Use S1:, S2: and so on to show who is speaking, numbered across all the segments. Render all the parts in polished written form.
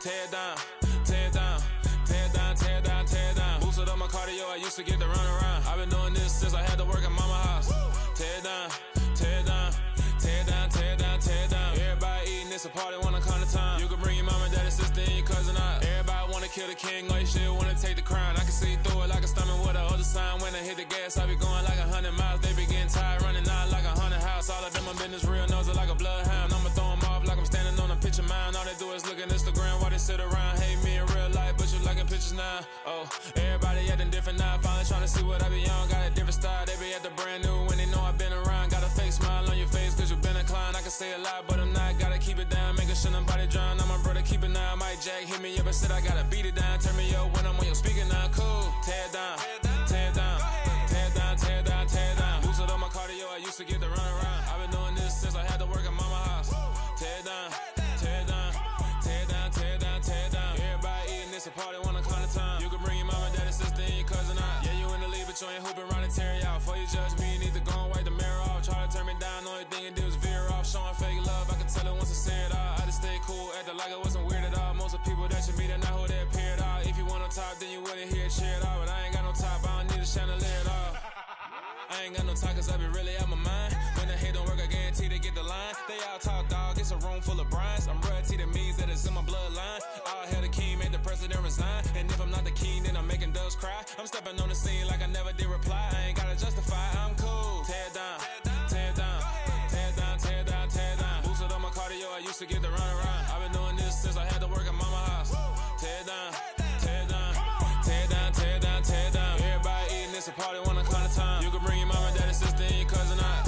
S1: tear down, tear down, tear down, tear down, tear down. Boosted up my cardio, I used to get to run around. I've been doing this since I had to work at mama house. Tear down, tear down, tear down, tear down, tear down. Everybody eating, it's a party, wanna come to time. You can bring your mama, daddy, sister, and your cousin out. Everybody wanna kill the king, or you shit wanna take the crown. I can see through it like a stomach with a other sign. When I hit the gas, I be going like 100 miles. They be getting tired, running out like 100 house. All of them, my business real, nose it like a bloodhound. I'ma throw them off like I'm standing on a picture mound. All they do is look at Instagram while they sit around. Hate me in real life, but you liking pictures now. Oh, everybody acting different now. Finally trying to see what I be on. Got a different style, they be at the brand new when they know I've been around. Got a fake smile on your face cause you been inclined. I can say a lot, but I'm not. Gotta keep it down, making sure nobody drown. I'm my brother, keep it now. Mike Jack hit me up and said I gotta beat it down. Turn me up when I'm on your speaker now. Cool, tear down, tear down, tear down, tear down, tear down. Boosted up my cardio, I used to get to run around. I've been doing this since I had to work at mama house. Tear down, tear down, tear down, tear down, tear down. Everybody eating, it's a party, wanna come to time. You can bring your mama, daddy, sister, and your cousin out. Yeah, you in the league, but you ain't hooping around and tear you out. Before you judge me, you need to go and wipe the mirror off. Try to turn me down, only thing you do is veer off. Showing fake love, I can tell it once I say it all. I just stay cool, acting like I wasn't weird at all. Most of the people that you meet are not who they appear at all. If you want on top, then you wouldn't hear it cheer at all. But I ain't got no top, I don't need a chandelier at all. I ain't got no talk cause I be really out my mind. When the hate don't work, I guarantee they get the line. They all talk dog, it's a room full of brines. I'm royalty, that means that it's in my bloodline. All hell the king, made the president resign. And if I'm not the king, then I'm making doves cry. I'm stepping on the scene like I never did reply. I ain't gotta justify, I'm cool. Tear down, tear down, tear down, tear down, tear down. Boosted up my cardio, I used to get to run around. I've been doing this since I had to work at mama house. Tear down, tear down, tear down, tear down, tear down. Everybody eating, it's a party, wanna come to time. You can bring your mama, daddy, sister, and your cousin out.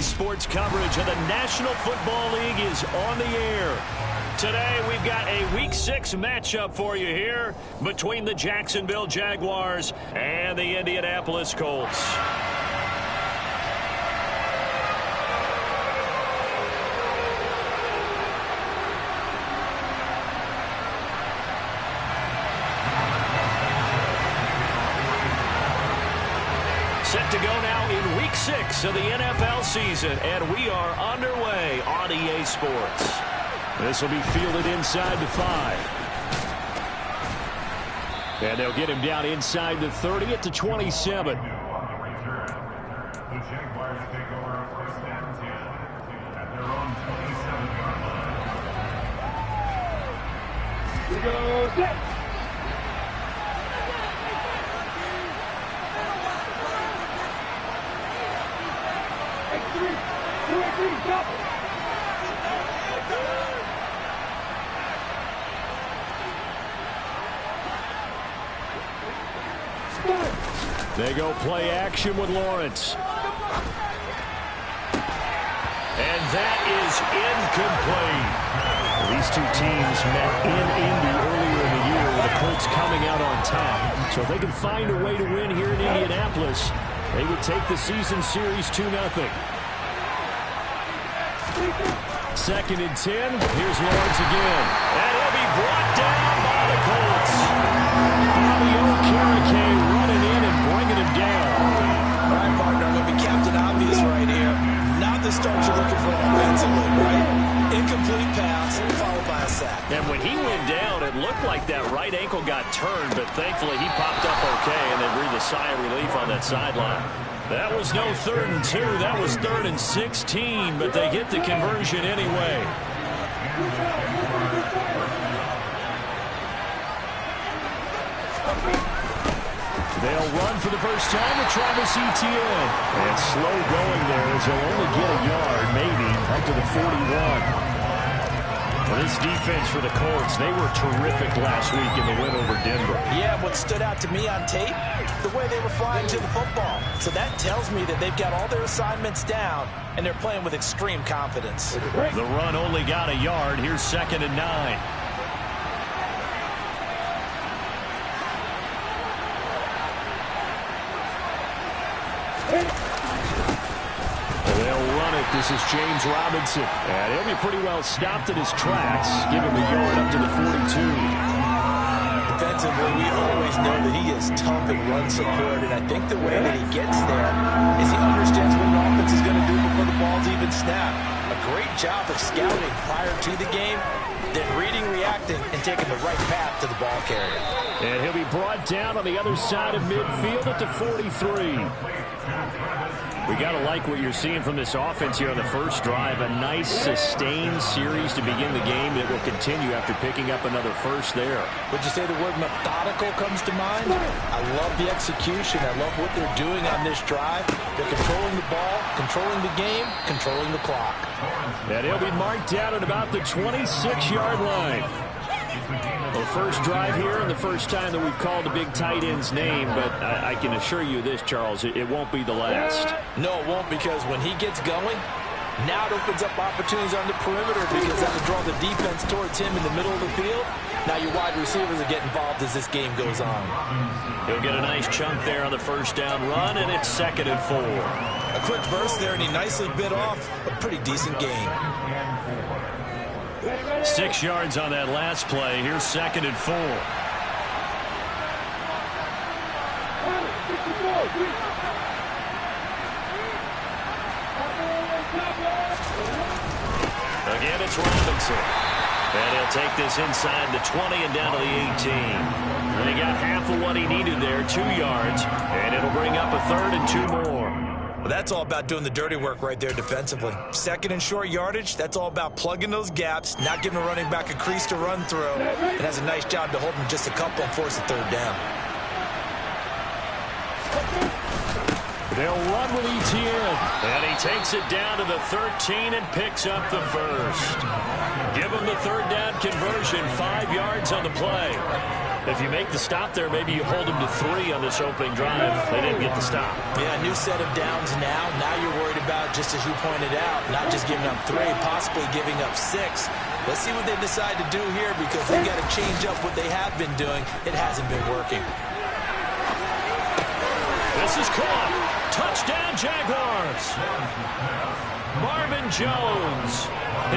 S2: Sports coverage of the National Football League is on the air. Today, we've got a Week 6 matchup for you here between the Jacksonville Jaguars and the Indianapolis Colts. Set to go now in Week 6 of the NFL season, and we are underway on EA Sports. This will be fielded inside the 5. And they'll get him down inside the 30 at the 27.
S3: The Jaguars take over first and 10 at their own 27-yard line. Here goes it.
S2: They go play action with Lawrence. And that is incomplete. These two teams met in Indy earlier in the year with the Colts coming out on top. So if they can find a way to win here in Indianapolis, they would take the season series 2-0. 2nd and 10. Here's Lawrence again. And he'll be brought down by the Colts. Bobby Okereke running in and bringing him down.
S4: All right, partner, I'm going to be Captain Obvious right here. Not the start you're looking for offensively, right? Incomplete pass, followed by a sack.
S2: And when he went down, it looked like that right ankle got turned, but thankfully he popped up okay, and they breathed a sigh of relief on that sideline. That was no 3rd and 2. That was 3rd and 16, but they get the conversion anyway. They'll run for the first time with Travis Etienne. And slow going there as he'll only get a yard, maybe, up to the 41. Well, this defense for the Colts, they were terrific last week in the win over Denver.
S4: Yeah, what stood out to me on tape, the way they were flying to the football. So that tells me that they've got all their assignments down, and they're playing with extreme confidence.
S2: The run only got a yard. Here's 2nd and 9. They'll run it. This is James Robinson. And he'll be pretty well stopped in his tracks. Give him a yard up to the 42.
S4: Defensively, we always know that he is tough in run support, and I think the way that he gets there is he understands what an offense is going to do before the ball's even snapped. A great job of scouting prior to the game, then reading, reacting, and taking the right path to the ball carrier.
S2: And he'll be brought down on the other side of midfield at the 43. We got to like what you're seeing from this offense here on the first drive. A nice, sustained series to begin the game that will continue after picking up another first there.
S4: Would you say the word methodical comes to mind? I love the execution. I love what they're doing on this drive. They're controlling the ball, controlling the game, controlling the clock.
S2: And he'll be marked down at about the 26-yard line. Well, first drive here and the first time that we've called a big tight end's name, but I can assure you this, Charles, it won't be the last.
S4: No, it won't, because when he gets going, now it opens up opportunities on the perimeter because that will draw the defense towards him in the middle of the field. Now your wide receivers will get involved as this game goes on.
S2: He'll get a nice chunk there on the first down run, and it's 2nd and 4.
S4: A quick burst there, and he nicely bit off a pretty decent gain.
S2: 6 yards on that last play. Here's 2nd and 4. Again, it's Robinson. And he'll take this inside the 20 and down to the 18. And he got half of what he needed there, 2 yards. And it'll bring up a 3rd and 2 more.
S4: Well, that's all about doing the dirty work right there defensively. 2nd and short yardage, that's all about plugging those gaps, not giving a running back a crease to run through, and has a nice job to hold him just a couple and force a 3rd down.
S2: They'll run with Etienne. And he takes it down to the 13 and picks up the first. Give him the 3rd down conversion, 5 yards on the play. If you make the stop there, maybe you hold them to 3 on this opening drive. They didn't get the stop.
S4: Yeah, new set of downs now. Now you're worried about, just as you pointed out, not just giving up 3, possibly giving up 6. Let's see what they decide to do here, because they've got to change up what they have been doing. It hasn't been working.
S2: This is caught. Touchdown, Jaguars. Marvin Jones,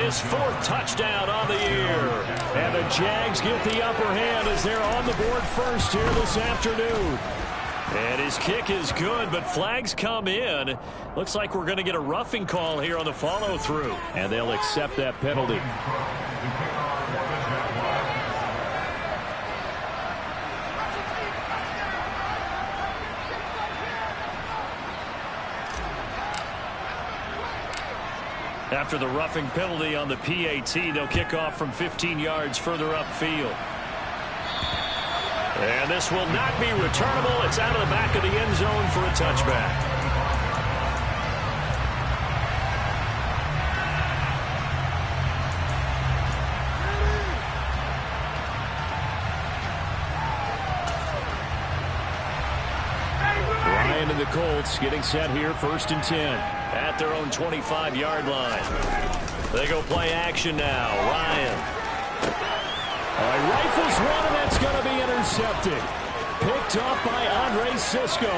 S2: his 4th touchdown on the year. And the Jags get the upper hand as they're on the board first here this afternoon. And his kick is good, but flags come in. Looks like we're going to get a roughing call here on the follow-through. And they'll accept that penalty. After the roughing penalty on the PAT, they'll kick off from 15 yards further upfield. And this will not be returnable. It's out of the back of the end zone for a touchback. Ryan and the Colts getting set here, 1st and 10. At their own 25-yard line. They go play action now. Ryan. Rifles one, and that's going to be intercepted. Picked up by Andre Cisco.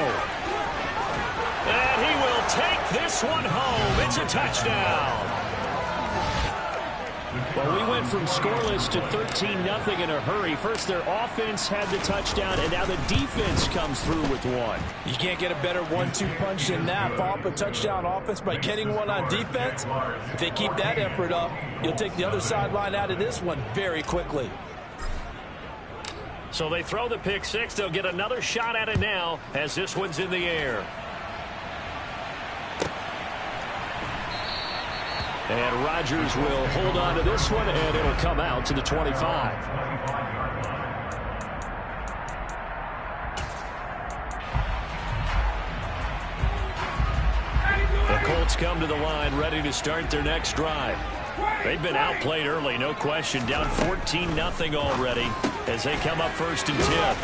S2: And he will take this one home. It's a touchdown. Well, we went from scoreless to 13-0 in a hurry. First, their offense had the touchdown, and now the defense comes through with one.
S4: You can't get a better 1-2 punch than that. Follow up a touchdown offense by getting one on defense. If they keep that effort up, you'll take the other sideline out of this one very quickly.
S2: So they throw the pick 6. They'll get another shot at it now as this one's in the air. And Rodgers will hold on to this one, and it'll come out to the 25. The Colts come to the line ready to start their next drive. They've been outplayed early, no question. Down 14-0 already as they come up 1st and 10.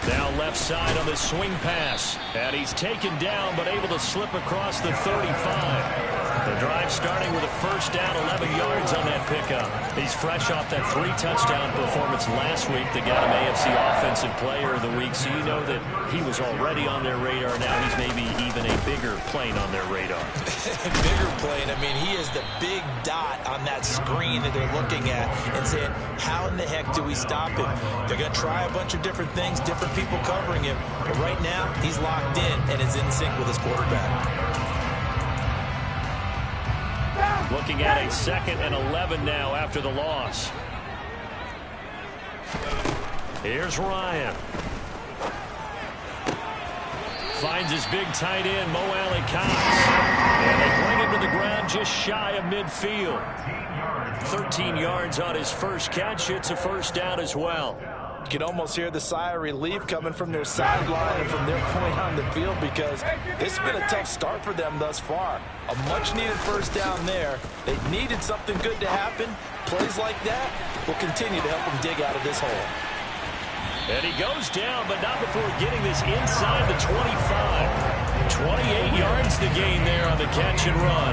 S2: Now left side on the swing pass. And he's taken down but able to slip across the 35. The drive starting with a first down, 11 yards on that pickup. He's fresh off that 3-touchdown performance last week that got him AFC Offensive Player of the Week. So you know that he was already on their radar. Now he's maybe even a bigger plane on their radar.
S4: Bigger plane. I mean, he is the big dot on that screen that they're looking at and saying, how in the heck do we stop him? They're going to try a bunch of different things, different people covering him. But right now, he's locked in and is in sync with his quarterback.
S2: Looking at a 2nd and 11 now after the loss. Here's Ryan. Finds his big tight end, Mo Alley-Cox. And they bring him to the ground just shy of midfield. 13 yards on his first catch. It's a first down as well.
S4: You can almost hear the sigh of relief coming from their sideline and from their point on the field because this has been a tough start for them thus far. A much-needed first down there. They needed something good to happen. Plays like that will continue to help them dig out of this hole.
S2: And he goes down, but not before getting this inside the 25. 28 yards to gain there on the catch and run.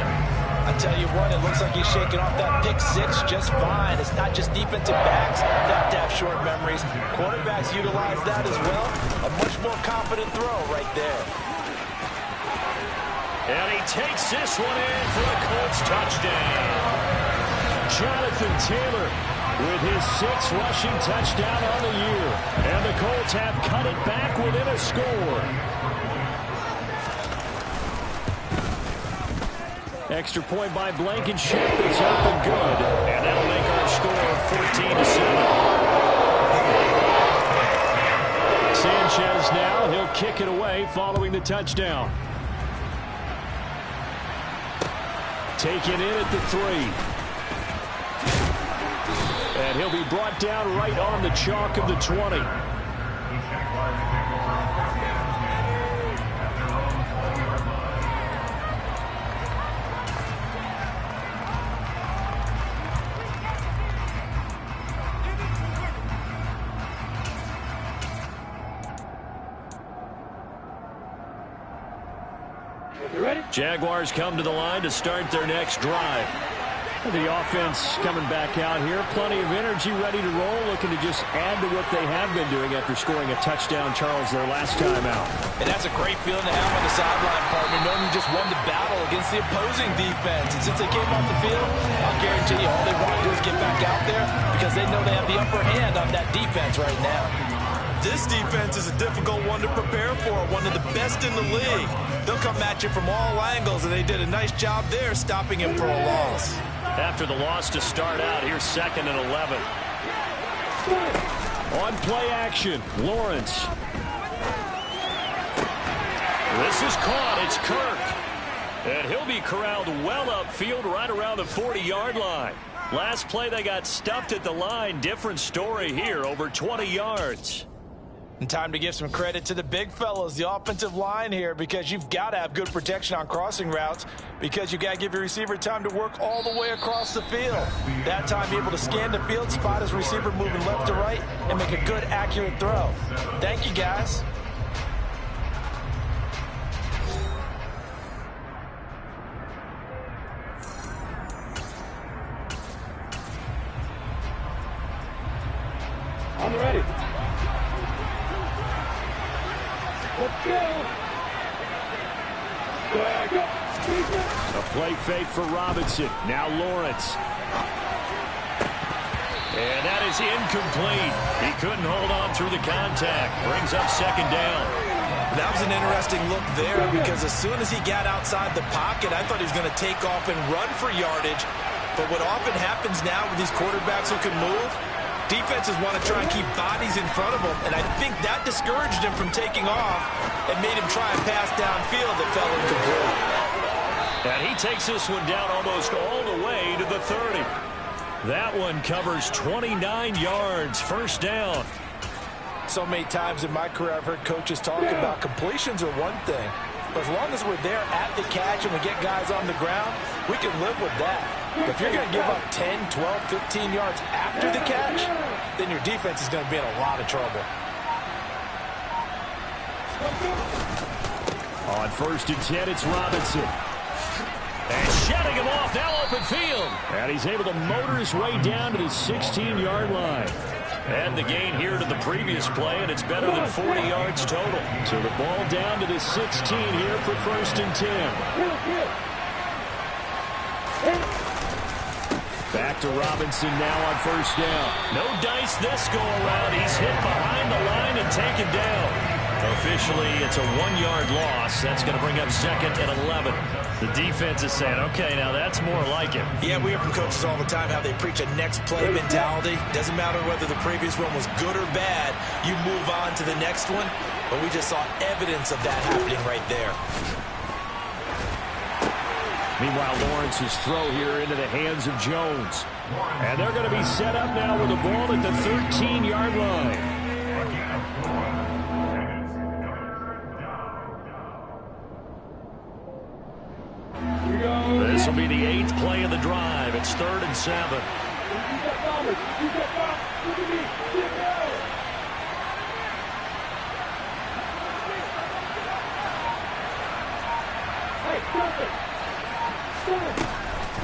S4: I tell you what, it looks like he's shaking off that pick 6 just fine. It's not just defensive backs that have to have short memories. Quarterbacks utilize that as well. A much more confident throw right there.
S2: And he takes this one in for the Colts touchdown. Jonathan Taylor with his 6th rushing touchdown on the year. And the Colts have cut it back within a score. Extra point by Blankenship. It's up and good. And that'll make our score 14-7. Sanchez now. He'll kick it away following the touchdown. Taken in at the 3. And he'll be brought down right on the chalk of the 20. Jaguars come to the line to start their next drive. The offense coming back out here. Plenty of energy, ready to roll, looking to just add to what they have been doing after scoring a touchdown, Charles, their last time out.
S4: And that's a great feeling to have on the sideline, partner, knowing you just won the battle against the opposing defense. And since they came off the field, I'll guarantee you all they want to do is get back out there because they know they have the upper hand on that defense right now. This defense is a difficult one to prepare for, one of the best in the league. They'll come at you from all angles, and they did a nice job there stopping him for a loss.
S2: After the loss to start out, here's 2nd and 11. On play action, Lawrence. This is caught. It's Kirk. And he'll be corralled well upfield right around the 40-yard line. Last play, they got stuffed at the line. Different story here, over 20 yards.
S4: And time to give some credit to the big fellas, the offensive line here, because you've got to have good protection on crossing routes because you've got to give your receiver time to work all the way across the field. That time, able to scan the field, spot his receiver moving left to right, and make a good, accurate throw. Thank you, guys.
S5: I'm ready. Let's go.
S2: A play fake for Robinson. Now Lawrence. And that is incomplete. He couldn't hold on through the contact. Brings up 2nd down.
S4: That was an interesting look there because as soon as he got outside the pocket, I thought he was going to take off and run for yardage. But what often happens now with these quarterbacks who can move, defenses want to try and keep bodies in front of him, and I think that discouraged him from taking off and made him try and pass downfield that fell incomplete.
S2: And he takes this one down almost all the way to the 30. That one covers 29 yards, first down.
S4: So many times in my career I've heard coaches talk about completions are one thing, but as long as we're there at the catch and we get guys on the ground, we can live with that. If you're going to give up 10, 12, 15 yards after the catch, then your defense is going to be in a lot of trouble.
S2: On 1st and 10, it's Robinson. And shutting him off, now open field. And he's able to motor his way down to the 16-yard line. And the gain here to the previous play, and it's better than 40 yards total. So the ball down to the 16 here for 1st and 10. Back to Robinson now on 1st down. No dice this go-around. He's hit behind the line and taken down. Officially, it's a 1-yard loss. That's going to bring up 2nd and 11. The defense is saying, okay, now that's more like it.
S4: Yeah, we hear from coaches all the time how they preach a next play mentality. Doesn't matter whether the previous one was good or bad. You move on to the next one. But we just saw evidence of that happening right there.
S2: Meanwhile, Lawrence's throw here into the hands of Jones. And they're going to be set up now with the ball at the 13-yard line. This will be the 8th play of the drive. It's 3rd and 7.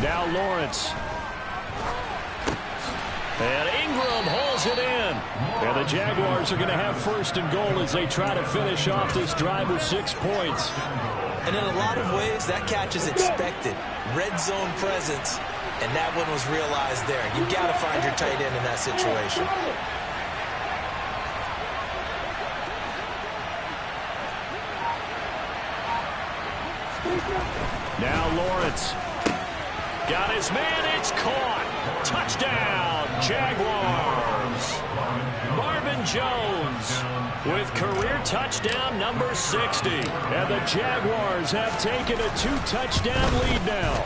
S2: Now Lawrence. And Ingram holds it in. And the Jaguars are going to have 1st and goal as they try to finish off this drive with 6 points.
S4: And in a lot of ways, that catch is expected. Red zone presence, and that one was realized there. You've got to find your tight end in that situation.
S2: Now Lawrence. Got his man, it's caught. Touchdown, Jaguars. Marvin Jones with career touchdown number 60. And the Jaguars have taken a 2-touchdown lead now.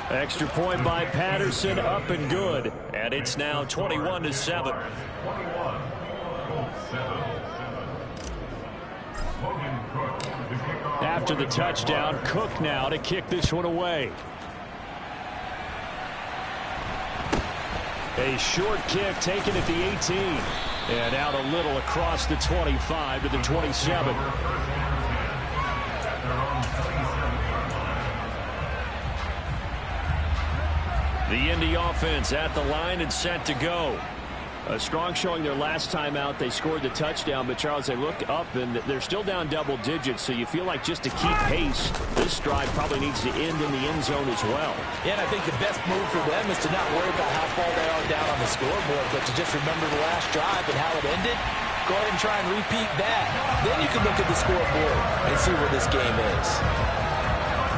S2: Extra point by Patterson, up and good. And it's now 21-7. After the touchdown, Cook now to kick this one away. A short kick taken at the 18. And out a little across the 25 to the 27. The Indy offense at the line and set to go. A strong showing their last time out. They scored the touchdown, but Charles, they look up and they're still down double digits, so you feel like just to keep pace, this drive probably needs to end in the end zone as well.
S4: Yeah, and I think the best move for them is to not worry about how far they are down on the scoreboard, but to just remember the last drive and how it ended. Go ahead and try and repeat that. Then you can look at the scoreboard and see where this game is.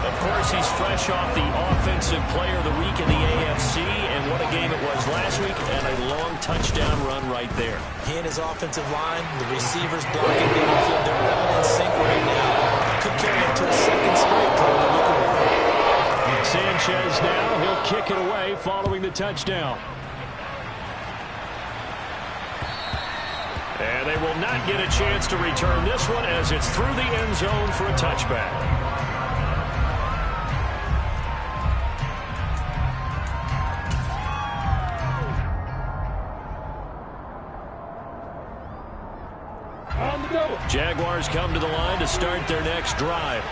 S2: Of course, he's fresh off the Offensive Player of the Week in the AFC, and what a game it was last week, and a long touchdown run right there.
S4: He and his offensive line, the receivers blocking downfield, they're all in sync right now. Could carry him to a 2nd straight play to look away.
S2: Sanchez now, he'll kick it away following the touchdown. And they will not get a chance to return this one as it's through the end zone for a touchback. Jaguars come to the line to start their next drive.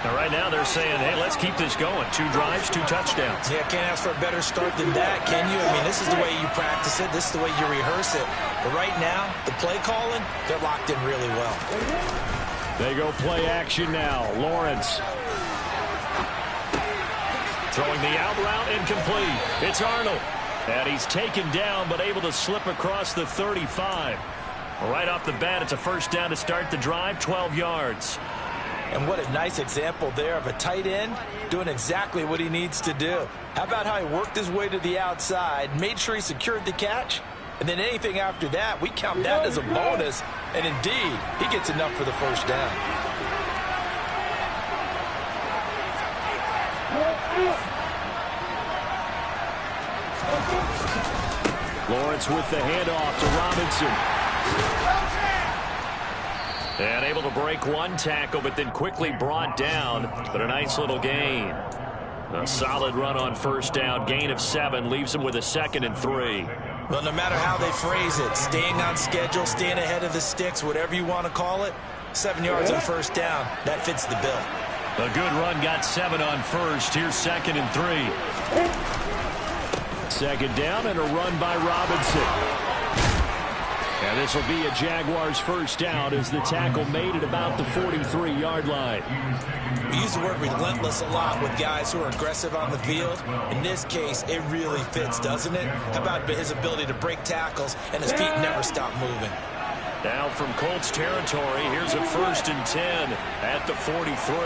S2: Now, right now they're saying, hey, let's keep this going. 2 drives, 2 touchdowns.
S4: Yeah, can't ask for a better start than that, can you? I mean, this is the way you practice it. This is the way you rehearse it. But right now, the play calling, they're locked in really well.
S2: They go play action now. Lawrence. Throwing the out route, incomplete. It's Arnold. And he's taken down, but able to slip across the 35. Right off the bat, it's a 1st down to start the drive, 12 yards.
S4: And what a nice example there of a tight end doing exactly what he needs to do. How about how he worked his way to the outside, made sure he secured the catch, and then anything after that, we count that as a bonus. And indeed, he gets enough for the 1st down.
S2: Lawrence with the handoff to Robinson. And able to break one tackle, but then quickly brought down. But a nice little gain. A solid run on first down. Gain of 7 leaves them with a 2nd and 3.
S4: Well, no matter how they phrase it, staying on schedule, staying ahead of the sticks, whatever you want to call it, 7 yards on first down, that fits the bill.
S2: A good run got 7 on first. Here's 2nd and 3. 2nd down and a run by Robinson. And this will be a Jaguars first down as the tackle made at about the 43-yard line.
S4: We use the word relentless a lot with guys who are aggressive on the field. In this case, it really fits, doesn't it? How about his ability to break tackles and his feet never stop moving?
S2: Now from Colts territory, here's a 1st and 10 at the 43.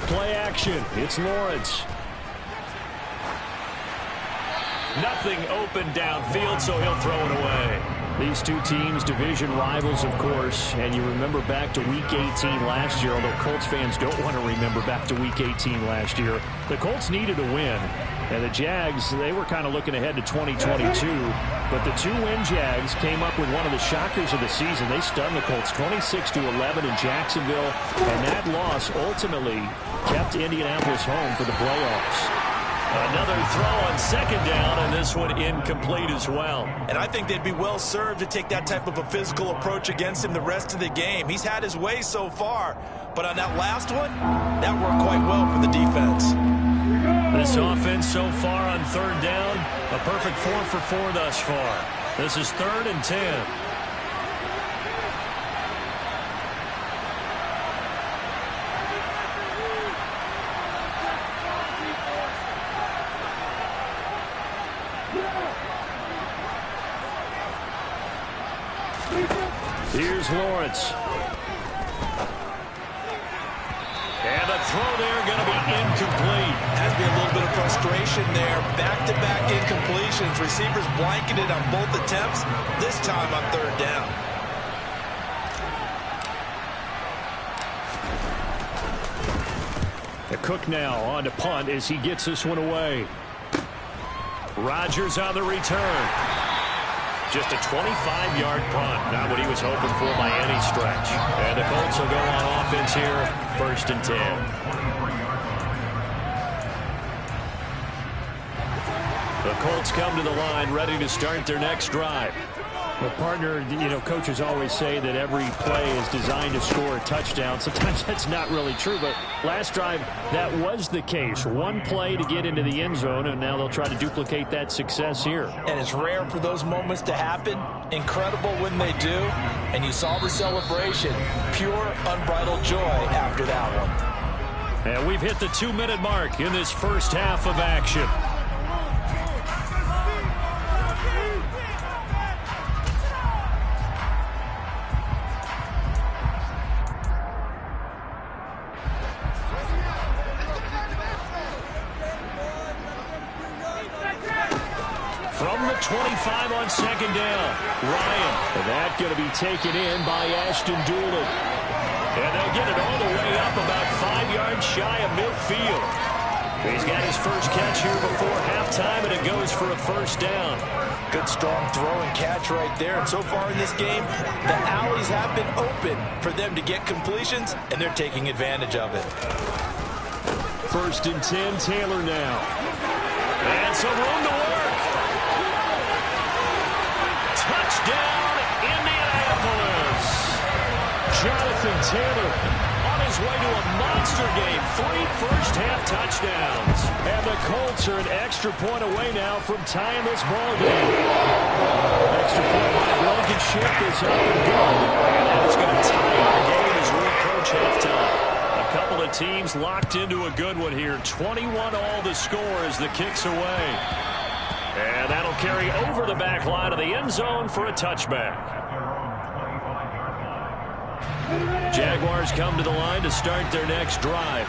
S2: Play action. It's Lawrence. Nothing open downfield, so he'll throw it away. These two teams, division rivals, of course, and you remember back to Week 18 last year, although Colts fans don't want to remember back to Week 18 last year. The Colts needed a win, and the Jags, they were kind of looking ahead to 2022, but the two-win Jags came up with one of the shockers of the season. They stunned the Colts 26-11 in Jacksonville, and that loss ultimately kept Indianapolis home for the playoffs. Another throw on 2nd down, and this one incomplete as well.
S4: And I think they'd be well served to take that type of a physical approach against him the rest of the game. He's had his way so far, but on that last one, that worked quite well for the defense.
S2: This offense so far on 3rd down, a perfect 4 for 4 thus far. This is 3rd and 10. Here's Lawrence. And the throw there going to be incomplete.
S4: Has to be a little bit of frustration there. Back-to-back incompletions. Receivers blanketed on both attempts, this time on 3rd down.
S2: The Cook now on to punt as he gets this one away. Rodgers on the return. Just a 25-yard punt. Not what he was hoping for by any stretch. And the Colts will go on offense here, 1st and 10. The Colts come to the line ready to start their next drive. Well, partner, you know, coaches always say that every play is designed to score a touchdown. Sometimes that's not really true, but last drive, that was the case. One play to get into the end zone, and now they'll try to duplicate that success here.
S4: And it's rare for those moments to happen. Incredible when they do. And you saw the celebration. Pure, unbridled joy after that one.
S2: And we've hit the 2-minute mark in this first half of action. From the 25 on 2nd down, Ryan. And that going to be taken in by Ashton Doolin. And they'll get it all the way up about 5 yards shy of midfield. He's got his first catch here before halftime, and it goes for a 1st down.
S4: Good strong throw and catch right there. And so far in this game, the alleys have been open for them to get completions, and they're taking advantage of it.
S2: 1st and 10, Taylor now. And some room to work. Touchdown, Indianapolis. Jonathan Taylor on his way to a monster game. 3 first-half touchdowns. And the Colts are an extra point away now from tying this ball game. Extra point by Blankenship is up and good. And that is going to tie our game as we approach halftime. A couple of teams locked into a good one here. 21 all the score as the kick's away. And that'll carry over the back line of the end zone for a touchback. Jaguars come to the line to start their next drive.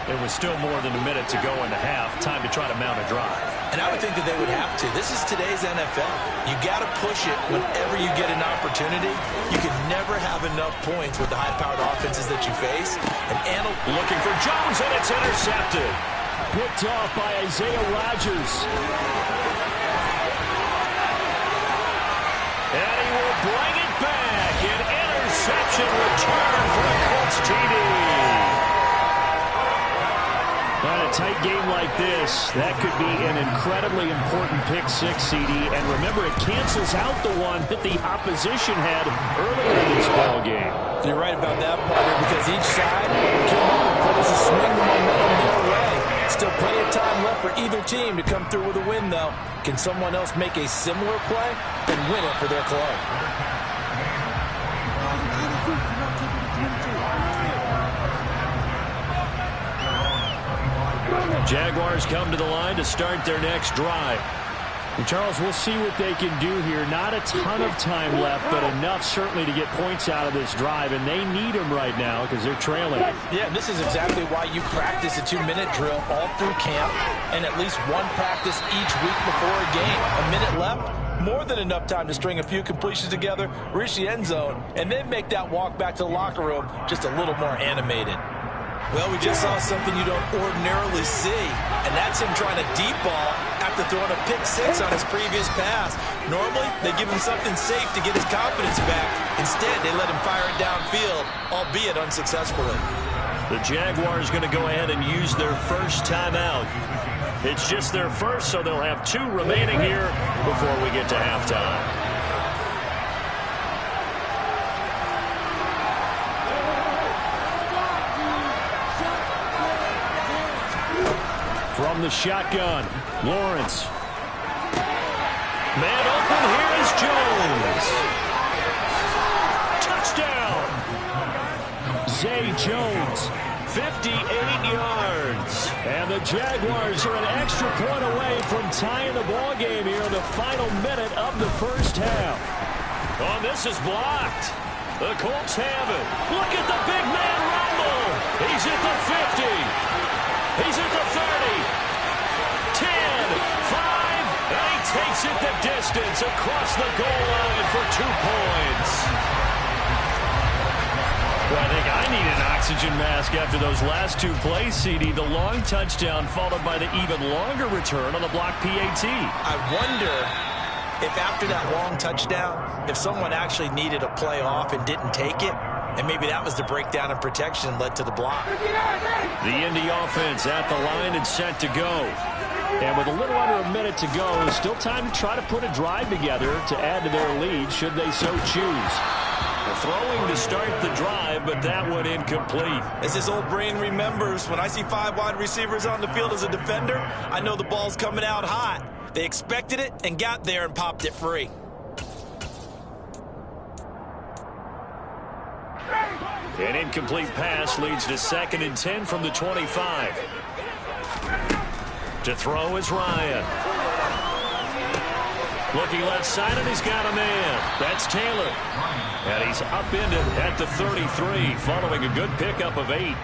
S2: There was still more than a minute to go in the half. Time to try to mount a drive.
S4: And I would think that they would have to. This is today's NFL. You got to push it whenever you get an opportunity. You can never have enough points with the high-powered offenses that you face. And looking for Jones, and it's intercepted.
S2: picked off by Isaiah Rodgers. And he will bring it back. An interception return for a Colts TD. On a tight game like this, that could be an incredibly important pick six, CD. And remember, it cancels out the one that the opposition had earlier in this ball game.
S4: You're right about that, partner, because each side came up and put us to swing the momentum their way. Still plenty of time left for either team to come through with a win, though. Can someone else make a similar play and win it for their club?
S2: Jaguars come to the line to start their next drive. And Charles, we'll see what they can do here. Not a ton of time left, but enough certainly to get points out of this drive, and they need them right now because they're trailing.
S4: Yeah, this is exactly why you practice a 2-minute drill all through camp and at least one practice each week before a game. A minute left, more than enough time to string a few completions together, reach the end zone, and then make that walk back to the locker room just a little more animated. Well, we just saw something you don't ordinarily see, and that's him trying to deep ball after throwing a pick six on his previous pass. Normally, they give him something safe to get his confidence back. Instead, they let him fire it downfield, albeit unsuccessfully.
S2: The Jaguars going to go ahead and use their first timeout. It's just their first, so they'll have 2 remaining here before we get to halftime. From the shotgun, Lawrence. Man open, here is Jones. Touchdown! Zay Jones, 58 yards. And the Jaguars are an extra point away from tying the ball game here in the final minute of the first half. Oh, this is blocked. The Colts have it. Look at the big man rumble. He's at the 50. He's at the 30. 10, 5, and he takes it the distance across the goal line for 2 points. Well, I think I need an oxygen mask after those last 2 plays, CD. The long touchdown followed by the even longer return on the block PAT.
S4: I wonder if after that long touchdown, if someone actually needed a play off and didn't take it, and maybe that was the breakdown in protection and led to the block.
S2: The Indy offense at the line and set to go. And with a little under a minute to go, still time to try to put a drive together to add to their lead should they so choose. Throwing to start the drive, but that one incomplete.
S4: As his old brain remembers, when I see 5 wide receivers on the field as a defender, I know the ball's coming out hot. They expected it and got there and popped it free.
S2: An incomplete pass leads to 2nd and 10 from the 25. To throw is Ryan. Looking left side, and he's got a man. That's Taylor. And he's upended at the 33, following a good pickup of 8.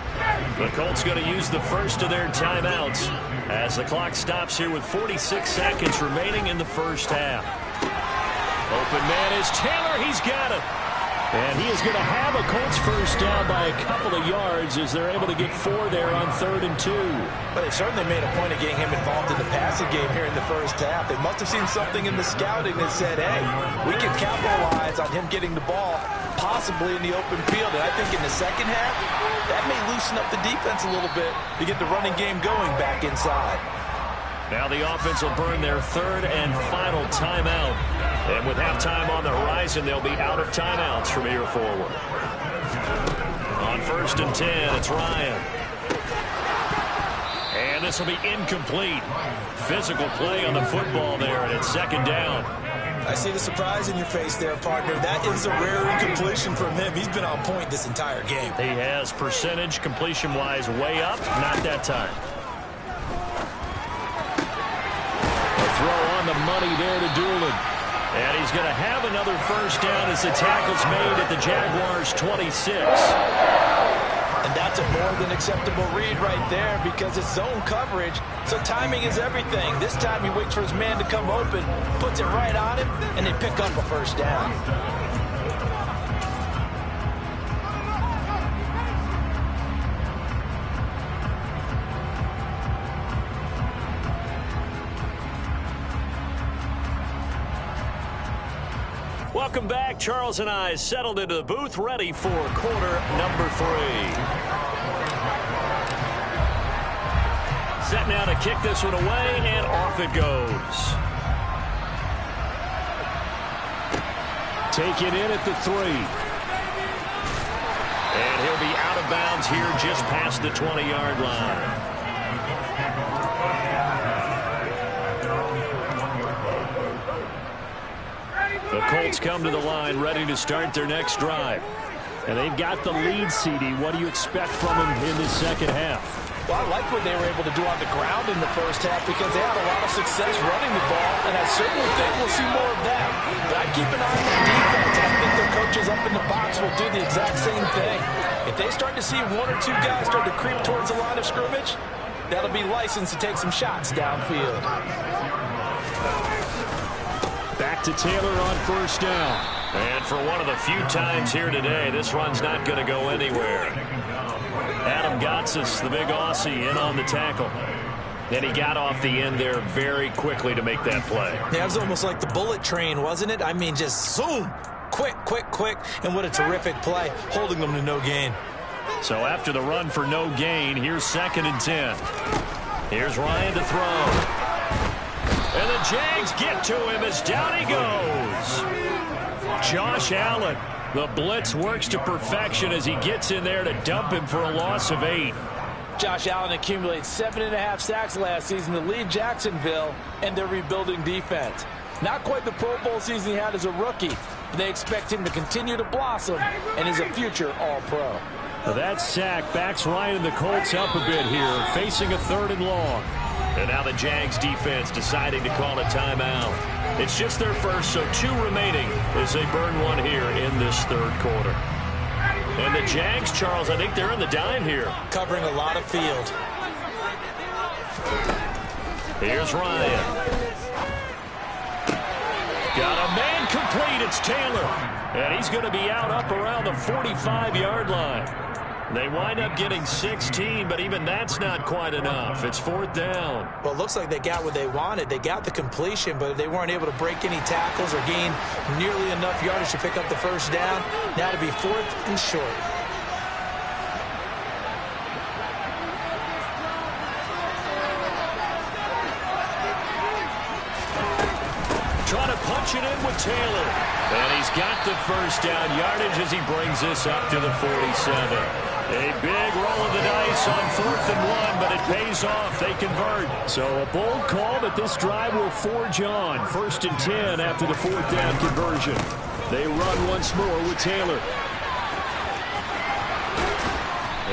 S2: The Colts going to use the first of their timeouts as the clock stops here with 46 seconds remaining in the first half. Open man is Taylor. He's got it. And he is going to have a Colts first down by a couple of yards as they're able to get 4 there on 3rd and 2.
S4: But they certainly made a point of getting him involved in the passing game here in the first half. They must have seen something in the scouting that said, hey, we can capitalize on him getting the ball, possibly in the open field. And I think in the second half, that may loosen up the defense a little bit to get the running game going back inside.
S2: Now the offense will burn their 3rd and final timeout. And with halftime on the horizon, they'll be out of timeouts from here forward. On 1st and 10, it's Ryan. And this will be incomplete. Physical play on the football there, and it's 2nd down.
S4: I see the surprise in your face there, partner. That is a rare incompletion from him. He's been on point this entire game.
S2: He has percentage completion-wise way up. Not that time. A throw on the money there to Doolin. And he's going to have another first down as the tackle's made at the Jaguars' 26.
S4: And that's a more than acceptable read right there because it's zone coverage, so timing is everything. This time he waits for his man to come open, puts it right on him, and they pick up a first down.
S2: Welcome back. Charles and I settled into the booth, ready for quarter number 3. Set now to kick this one away, and off it goes. Taken in at the 3. And he'll be out of bounds here just past the 20-yard line. The Colts come to the line ready to start their next drive. And they've got the lead, CD. What do you expect from them in this second half?
S4: Well, I like what they were able to do on the ground in the first half because they had a lot of success running the ball, and I certainly think we'll see more of that. But I'd keep an eye on their defense, and I think their coaches up in the box will do the exact same thing. If they start to see 1 or 2 guys start to creep towards the line of scrimmage, that'll be licensed to take some shots downfield.
S2: Back to Taylor on first down. And for one of the few times here today, this run's not going to go anywhere. Adam Gotsis, the big Aussie, in on the tackle. And he got off the end there very quickly to make that play.
S4: Yeah, it was almost like the bullet train, wasn't it? I mean, just zoom. Quick, quick, quick. And what a terrific play, holding them to no gain.
S2: So after the run for no gain, here's 2nd and 10. Here's Ryan to throw. And the Jags get to him as down he goes. Josh Allen. The blitz works to perfection as he gets in there to dump him for a loss of 8.
S4: Josh Allen accumulated 7.5 sacks last season to lead Jacksonville and their rebuilding defense. Not quite the Pro Bowl season he had as a rookie. They expect him to continue to blossom and is a future All-Pro.
S2: That sack backs Ryan and the Colts up a bit here, facing a 3rd and long. And now the Jags defense deciding to call a timeout. It's just their first, so 2 remaining as they burn one here in this 3rd quarter. And the Jags, Charles, I think they're in the dime here.
S4: Covering a lot of field.
S2: Here's Ryan. Got a man complete. It's Taylor. And he's going to be out up around the 45-yard line. They wind up getting 16, but even that's not quite enough. It's 4th down.
S4: Well, it looks like they got what they wanted. They got the completion, but they weren't able to break any tackles or gain nearly enough yardage to pick up the first down. Now to be 4th and short.
S2: Trying to punch it in with Taylor. And he's got the first down yardage as he brings this up to the 47. A big roll of the dice on 4th and 1, but it pays off. They convert. So a bold call, but this drive will forge on. 1st and 10 after the 4th down conversion. They run once more with Taylor.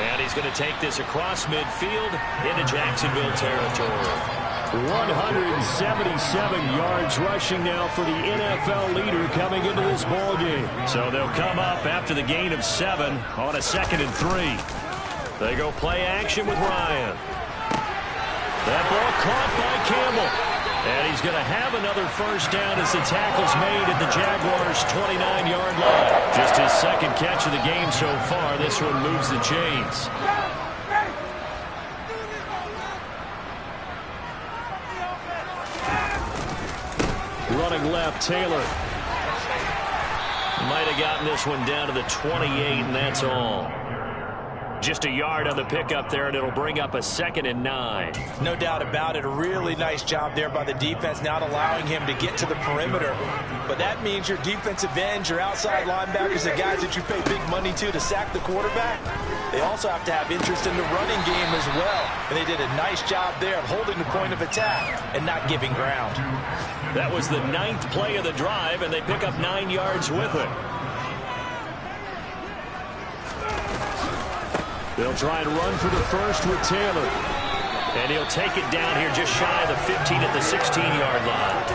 S2: And he's going to take this across midfield into Jacksonville territory. 177 yards rushing now for the NFL leader coming into this ball game. So they'll come up after the gain of 7 on a 2nd and 3. They go play action with Ryan. That ball caught by Campbell. And he's going to have another first down as the tackle's made at the Jaguars' 29-yard line. Just his 2nd catch of the game so far. This one moves the chains. Running left, Taylor. Might have gotten this one down to the 28, and that's all. Just a yard on the pickup there, and it'll bring up a 2nd and 9.
S4: No doubt about it. A really nice job there by the defense, not allowing him to get to the perimeter. But that means your defensive ends, your outside linebackers, the guys that you pay big money to sack the quarterback, they also have to have interest in the running game as well. And they did a nice job there of holding the point of attack and not giving ground.
S2: That was the 9th play of the drive, and they pick up 9 yards with it. They'll try and run for the first with Taylor. And he'll take it down here just shy of the 15 at the 16-yard line.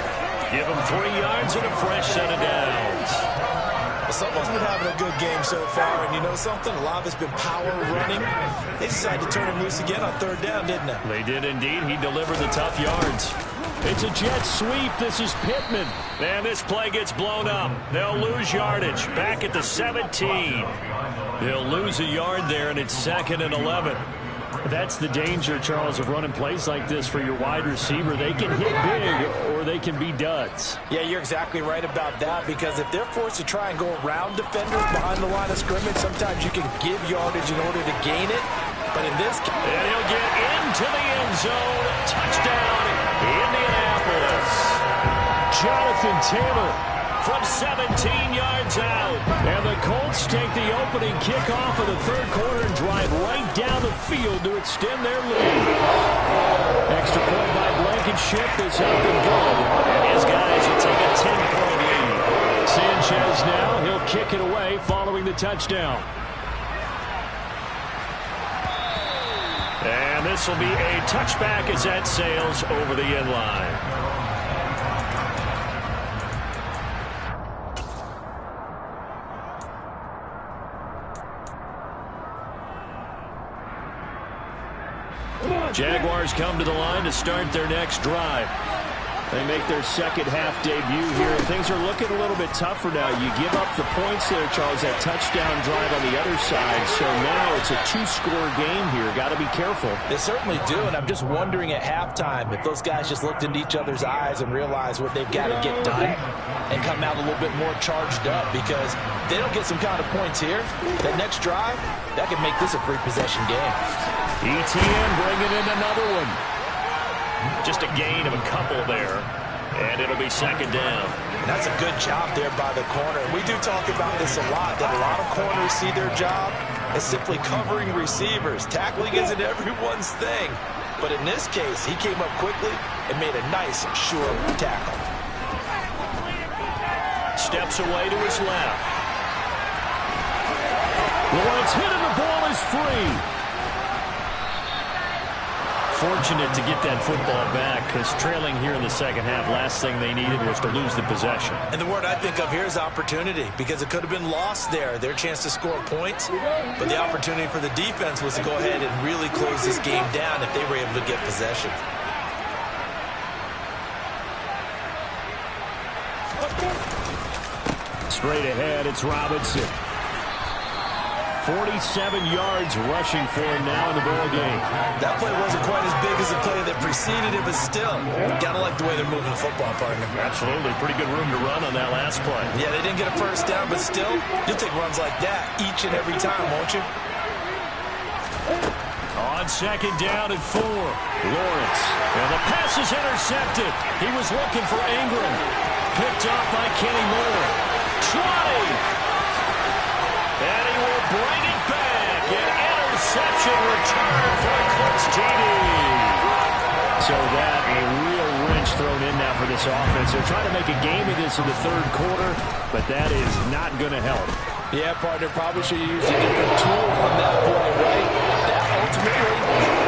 S2: Give him 3 yards and a fresh set of downs.
S4: Well, someone's been having a good game so far, and you know something? A lot of it's been power running. They decided to turn him loose again on 3rd down, didn't they?
S2: They did indeed. He delivered the tough yards. It's a jet sweep. This is Pittman. And this play gets blown up. They'll lose yardage. Back at the 17. They'll lose a yard there, and it's 2nd and 11. That's the danger, Charles, of running plays like this for your wide receiver. They can hit big or they can be duds.
S4: Yeah, you're exactly right about that, because if they're forced to try and go around defenders behind the line of scrimmage, sometimes you can give yardage in order to gain it. But in this case,
S2: and he'll get into the end zone. Touchdown, Indianapolis. Jonathan Taylor from 17 yards out. And the Colts take the opening kickoff of the third quarter and drive right down the field to extend their lead. Extra point by Blankenship is up and good. And his guys will take a 10-point lead. Sanchez now, he'll kick it away following the touchdown. And this will be a touchback as that sails over the end line. Jaguars come to the line to start their next drive. They make their second half debut here. Things are looking a little bit tougher now. You give up the points there, Charles, that touchdown drive on the other side. So now it's a two-score game here. Got to be careful.
S4: They certainly do, and I'm just wondering at halftime if those guys just looked into each other's eyes and realized what they've got to get done and come out a little bit more charged up, because if they don't get some kind of points here, that next drive, that could make this a free-possession game.
S2: ETN bringing in another one. Just a gain of a couple there, and it'll be second down.
S4: And that's a good job there by the corner. We do talk about this a lot, that a lot of corners see their job as simply covering receivers. Tackling isn't everyone's thing. But in this case, he came up quickly and made a nice, sure tackle.
S2: Steps away to his left. Lawrence hit and the ball is free. Fortunate to get that football back, because trailing here in the second half, last thing they needed was to lose the possession.
S4: And the word I think of here is opportunity, because it could have been lost there, their chance to score points. But the opportunity for the defense was to go ahead and really close this game down if they were able to get possession.
S2: Straight ahead, it's Robinson. 47 yards rushing for him now in the ball game.
S4: That play wasn't quite as big as the play that preceded it, but still, gotta like the way they're moving the football, partner.
S2: Absolutely. Pretty good room to run on that last play.
S4: Yeah, they didn't get a first down, but still, you'll take runs like that each and every time, won't you?
S2: On second down and 4, Lawrence. And the pass is intercepted. He was looking for Ingram. Picked up by Kenny Moore. 20. And he will bring it back. An interception return for a Colts TD. So that a real wrench thrown in now for this offense. They're trying to make a game of this in the third quarter, but that is not going to help.
S4: Yeah, partner, probably should have used a different tool on that play, right? That ultimately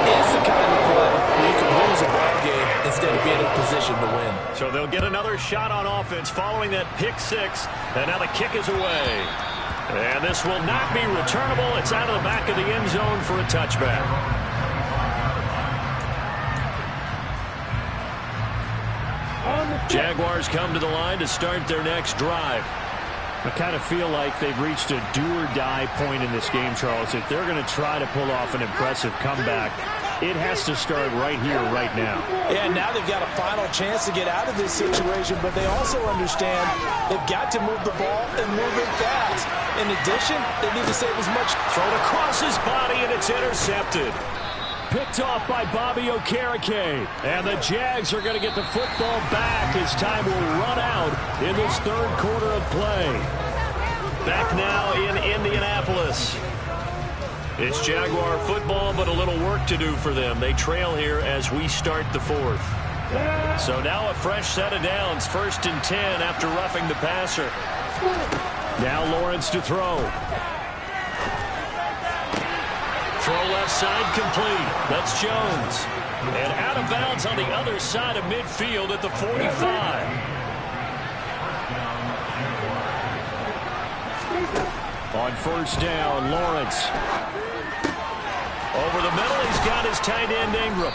S4: is the kind of play where you can lose a ball game instead of being in a position to win.
S2: So they'll get another shot on offense following that pick six, and now the kick is away. And this will not be returnable. It's out of the back of the end zone for a touchback. Jaguars come to the line to start their next drive. I kind of feel like they've reached a do-or-die point in this game, Charles. If they're going to try to pull off an impressive comeback, it has to start right here, right now.
S4: Yeah, now they've got a final chance to get out of this situation, but they also understand they've got to move the ball and move it fast. In addition, they need to save as much.
S2: Thrown across his body, and it's intercepted. Picked off by Bobby Okereke. And the Jags are going to get the football back as time will run out in this third quarter of play. Back now in Indianapolis. It's Jaguar football, but a little work to do for them. They trail here as we start the fourth. So now a fresh set of downs. 1st and 10 after roughing the passer. Now Lawrence to throw. Throw left side complete. That's Jones. And out of bounds on the other side of midfield at the 45. On 1st down, Lawrence. Over the middle, he's got his tight end Ingram.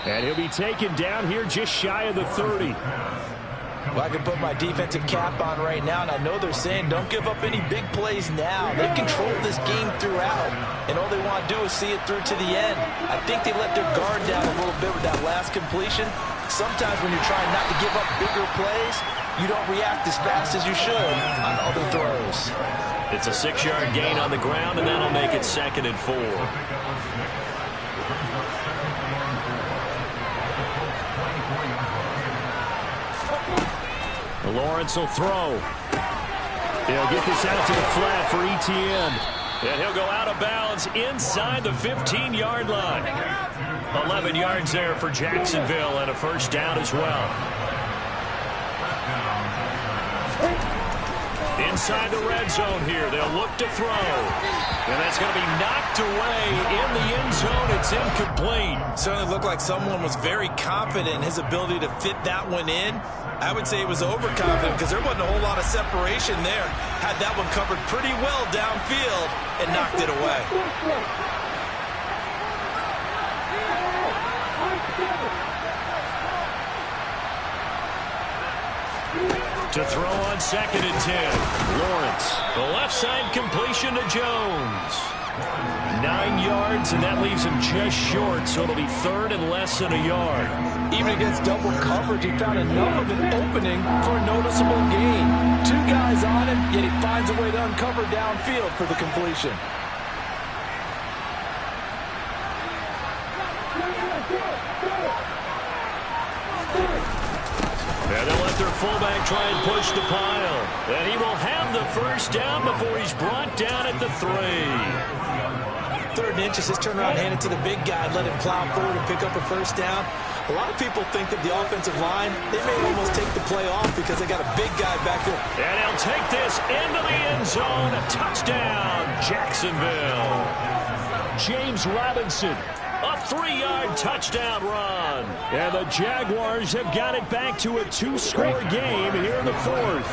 S2: And he'll be taken down here just shy of the 30.
S4: Well, I can put my defensive cap on right now, and I know they're saying don't give up any big plays now. They've controlled this game throughout, and all they want to do is see it through to the end. I think they let their guard down a little bit with that last completion. Sometimes when you're trying not to give up bigger plays, you don't react as fast as you should on other throws.
S2: It's a 6-yard gain on the ground, and that'll make it 2nd and 4. Lawrence will throw. He'll get this out to the flat for Etienne. And he'll go out of bounds inside the 15-yard line. 11 yards there for Jacksonville and a first down as well. Inside the red zone here. They'll look to throw. And that's going to be knocked away in the end zone. It's incomplete.
S4: Certainly looked like someone was very confident in his ability to fit that one in. I would say he was overconfident because there wasn't a whole lot of separation there. Had that one covered pretty well downfield and knocked it away.
S2: To throw on 2nd and 10. Lawrence. The left side completion to Jones. 9 yards, and that leaves him just short, so it'll be 3rd and less than a yard.
S4: Even against double coverage, he found enough of an opening for a noticeable gain. 2 guys on him, yet he finds a way to uncover downfield for the completion.
S2: And they'll let their fullback try and push the pile. And he will have the first down before he's brought down at the 3.
S4: 3rd and inches, just turn around, hand it to the big guy, and let him plow forward and pick up a first down. A lot of people think that the offensive line, they may almost take the play off because they got a big guy back there.
S2: And he'll take this into the end zone. A touchdown, Jacksonville. James Robinson. A 3-yard touchdown run. And the Jaguars have got it back to a 2-score game here in the 4th.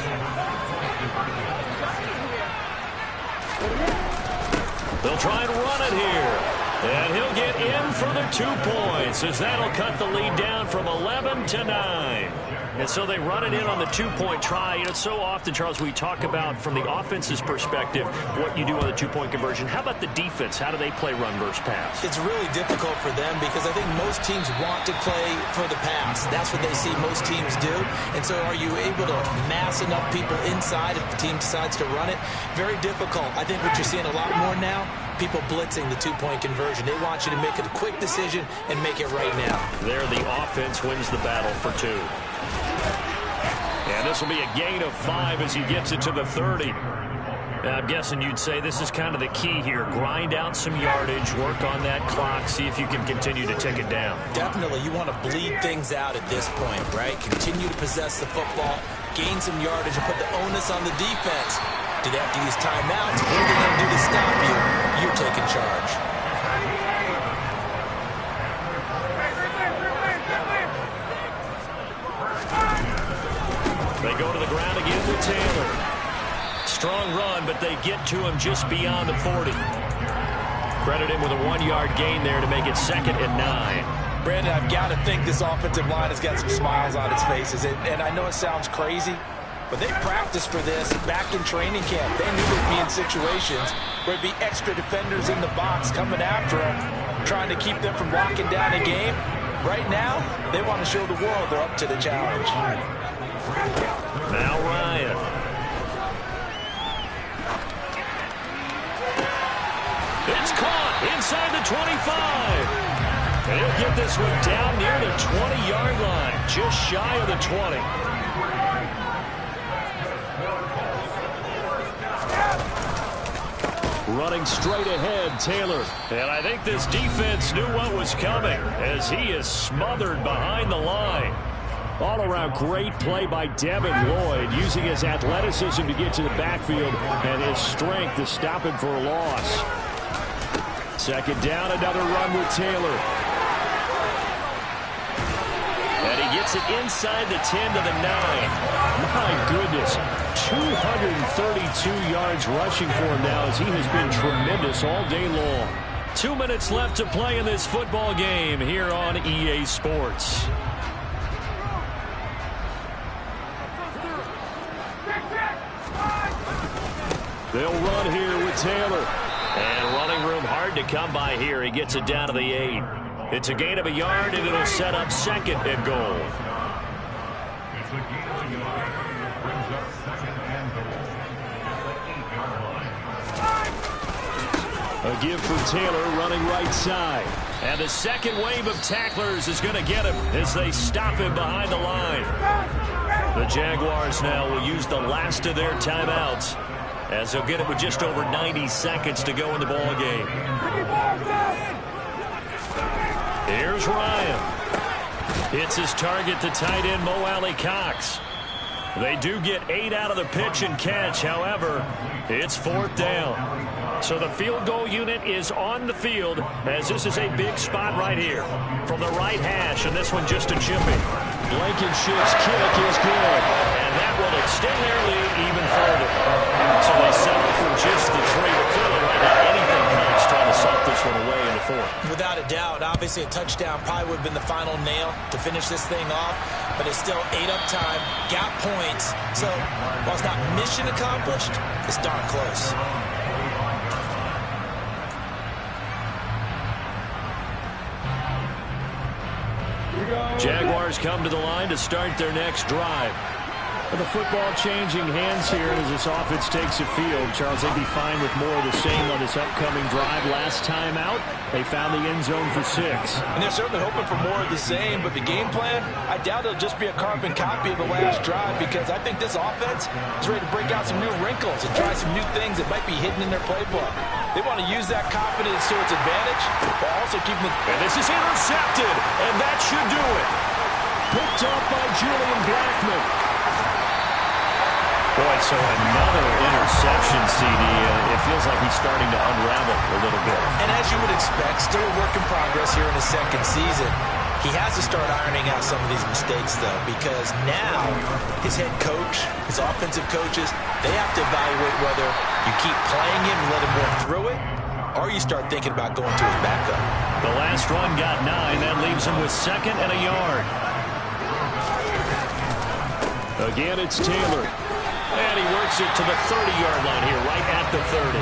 S2: They'll try and run it here. And he'll get in for the 2 points as that'll cut the lead down from 11 to 9. And so they run it in on the 2-point try. You know, so often, Charles, we talk about from the offense's perspective what you do on the 2-point conversion. How about the defense? How do they play run versus pass?
S4: It's really difficult for them because I think most teams want to play for the pass. That's what they see most teams do. And so are you able to mass enough people inside if the team decides to run it? Very difficult. I think what you're seeing a lot more now, people blitzing the 2-point conversion. They want you to make a quick decision and make it right now.
S2: There, the offense wins the battle for 2. And this will be a gain of 5 as he gets it to the 30. I'm guessing you'd say this is kind of the key here. Grind out some yardage, work on that clock, see if you can continue to tick it down.
S4: Definitely. You want to bleed things out at this point, right? Continue to possess the football, gain some yardage, and put the onus on the defense. Do they have to use timeouts? What are they going to do to stop you? You're taking charge.
S2: They go to the ground again with Taylor. Strong run, but they get to him just beyond the 40. Credit him with a 1-yard gain there to make it 2nd and 9.
S4: Brandon, I've got to think this offensive line has got some smiles on its faces. And I know it sounds crazy, but they practiced for this back in training camp. They knew they'd be in situations where it'd be extra defenders in the box coming after them, trying to keep them from locking down a game. Right now, they want to show the world they're up to the challenge.
S2: Now Ryan. It's caught inside the 25. And he'll get this one down near the 20-yard line, just shy of the 20. Running straight ahead, Taylor. And I think this defense knew what was coming as he is smothered behind the line. All-around great play by Devin Lloyd, using his athleticism to get to the backfield and his strength to stop him for a loss. 2nd down, another run with Taylor. And he gets it inside the 10 to the 9. My goodness, 232 yards rushing for him now as he has been tremendous all day long. 2 minutes left to play in this football game here on EA Sports. They'll run here with Taylor.
S6: And running room hard to come by here. He gets it down to the 8. It's a gain of a yard, and it'll set up second and goal.
S3: It's a gain of a yard. Brings up second and goal at the 8-yard line.
S2: A give for Taylor running right side.
S6: And the second wave of tacklers is going to get him as they stop him behind the line. The Jaguars now will use the last of their timeouts as they'll get it with just over 90 seconds to go in the ball game. Here's Ryan. Hits his target to tight end Mo Alley-Cox. They do get 8 out of the pitch and catch. However, it's 4th down. So the field goal unit is on the field as this is a big spot right here from the right hash, and this one just a chipping.
S2: Blankenship's kick is good.
S6: And that will extend their lead even further. So they settle for just the 3, but clearly right now anything counts trying to suck this one away in the 4th.
S4: Without a doubt, obviously a touchdown probably would have been the final nail to finish this thing off, but it's still 8 up time, got points. So while it's not mission accomplished, it's darn close.
S6: Jaguars come to the line to start their next drive.
S2: With the football changing hands here as this offense takes the field. Charles, they'd be fine with more of the same on this upcoming drive. Last time out, they found the end zone for 6.
S4: And they're certainly hoping for more of the same, but the game plan, I doubt it'll just be a carbon copy of the last drive, because I think this offense is ready to break out some new wrinkles and try some new things that might be hidden in their playbook. They want to use that confidence to its advantage, while also keeping it.
S6: And this is intercepted, and that should do it.
S2: Picked up by Julian Blackman.
S6: Boy, so another interception, CD. It feels like he's starting to unravel a little bit.
S4: And as you would expect, still a work in progress here in his second season. He has to start ironing out some of these mistakes, though, because now his head coach, his offensive coaches, they have to evaluate whether you keep playing him and let him work through it, or you start thinking about going to his backup.
S6: The last run got 9. That leaves him with 2nd and a yard.
S2: Again, it's Taylor.
S6: And he works it to the 30-yard line here, right at the 30.